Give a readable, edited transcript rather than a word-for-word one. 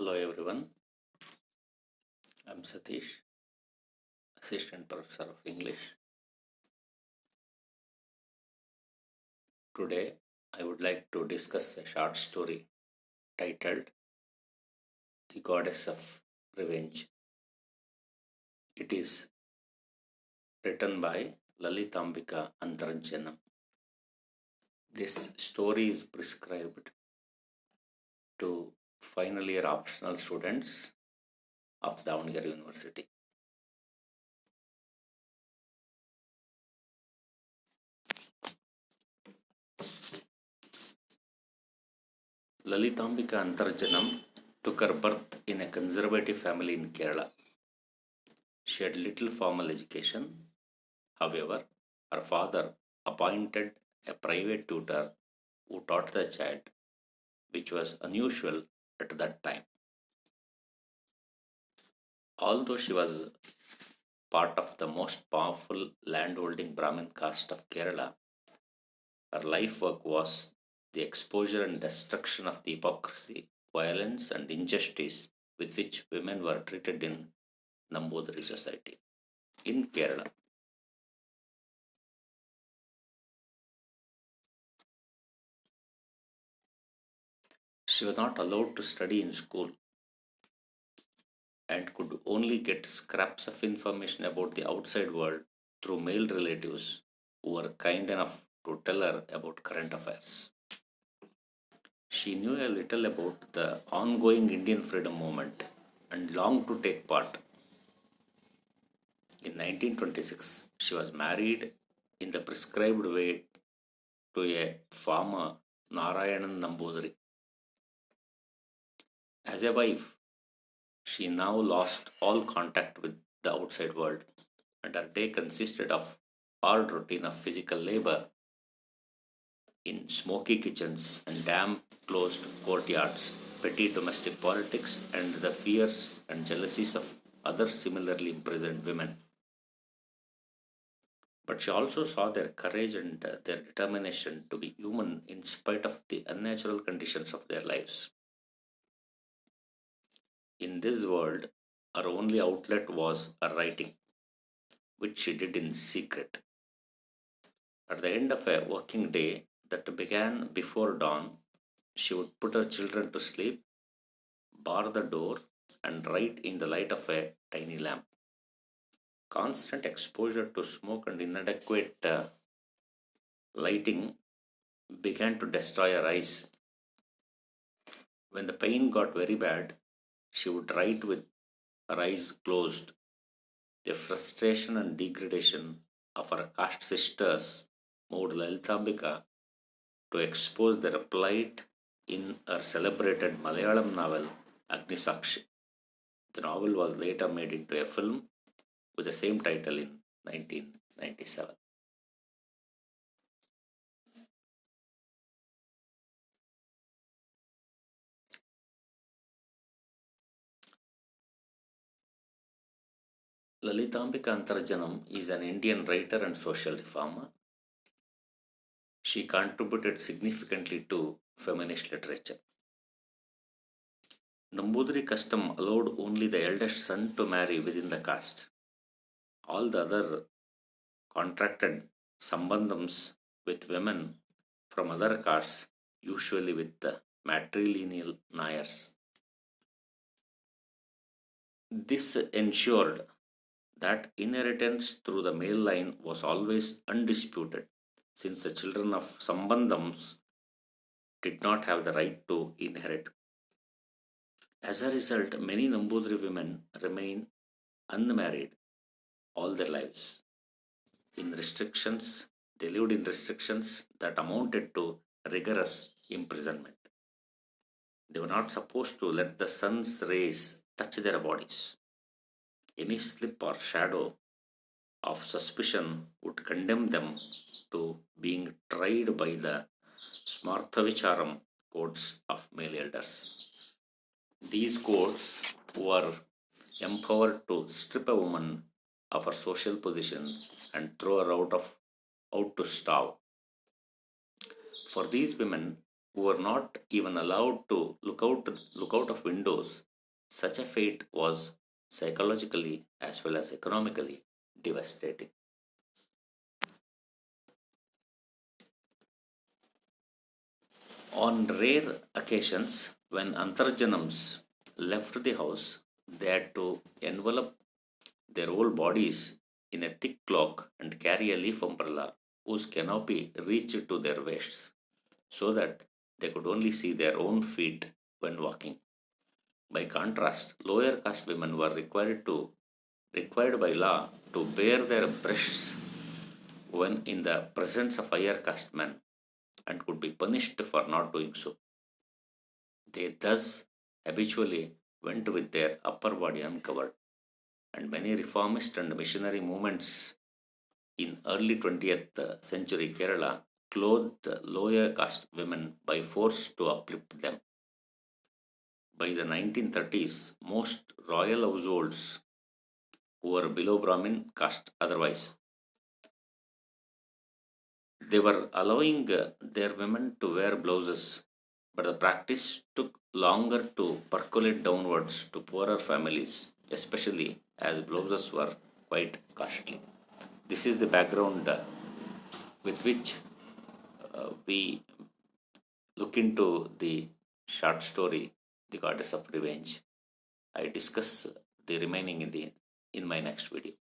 Hello everyone, I'm Satish, Assistant Professor of English. Today I would like to discuss a short story titled The Goddess of Revenge. It is written by Lalithambika Antherjanam. This story is prescribed to final year optional students of Davangere University. Lalithambika Antherjanam took her birth in a conservative family in Kerala. She had little formal education. However, her father appointed a private tutor who taught the child, which was unusual at that time. Although she was part of the most powerful landholding Brahmin caste of Kerala, her life work was the exposure and destruction of the hypocrisy, violence, and injustice with which women were treated in Nambudiri society in Kerala. She was not allowed to study in school and could only get scraps of information about the outside world through male relatives who were kind enough to tell her about current affairs. She knew a little about the ongoing Indian freedom movement and longed to take part. In 1926, she was married in the prescribed way to a farmer, Narayanan Nambudiri. As a wife, she now lost all contact with the outside world, and her day consisted of hard routine of physical labor in smoky kitchens and damp closed courtyards, petty domestic politics, and the fears and jealousies of other similarly imprisoned women. But she also saw their courage and their determination to be human in spite of the unnatural conditions of their lives. In this world, her only outlet was her writing, which she did in secret. At the end of a working day that began before dawn, she would put her children to sleep, bar the door, and write in the light of a tiny lamp. Constant exposure to smoke and inadequate lighting began to destroy her eyes. When the pain got very bad, she would write with her eyes closed. The frustration and degradation of her caste sisters moved Lalithambika to expose their plight in her celebrated Malayalam novel Agnisakshi. The novel was later made into a film with the same title in 1997. Lalithambika Antherjanam is an Indian writer and social reformer. She contributed significantly to feminist literature. Nambudiri custom allowed only the eldest son to marry within the caste. All the other contracted sambandhams with women from other castes, usually with the matrilineal Nayars. This ensured that inheritance through the male line was always undisputed, since the children of sambandhams did not have the right to inherit. As a result, many Nambudiri women remain unmarried all their lives. They lived in restrictions that amounted to rigorous imprisonment. They were not supposed to let the sun's rays touch their bodies. Any slip or shadow of suspicion would condemn them to being tried by the Smarthavicharam codes of male elders. These codes were empowered to strip a woman of her social position and throw her out to starve. For these women who were not even allowed to look out of windows, Such a fate was psychologically as well as economically devastating. On rare occasions, when Antherjanams left the house, they had to envelop their whole bodies in a thick cloak and carry a leaf umbrella whose canopy reached to their waists, so that they could only see their own feet when walking. By contrast, lower caste women were required by law to bare their breasts when in the presence of higher caste men and could be punished for not doing so. They thus habitually went with their upper body uncovered, and many reformist and missionary movements in early 20th century Kerala clothed lower caste women by force to uplift them. By the 1930s, most royal households who were below Brahmin caste otherwise, they were allowing their women to wear blouses, but the practice took longer to percolate downwards to poorer families, especially as blouses were quite costly. This is the background with which we look into the short story, The Goddess of Revenge. I discuss the remaining in my next video.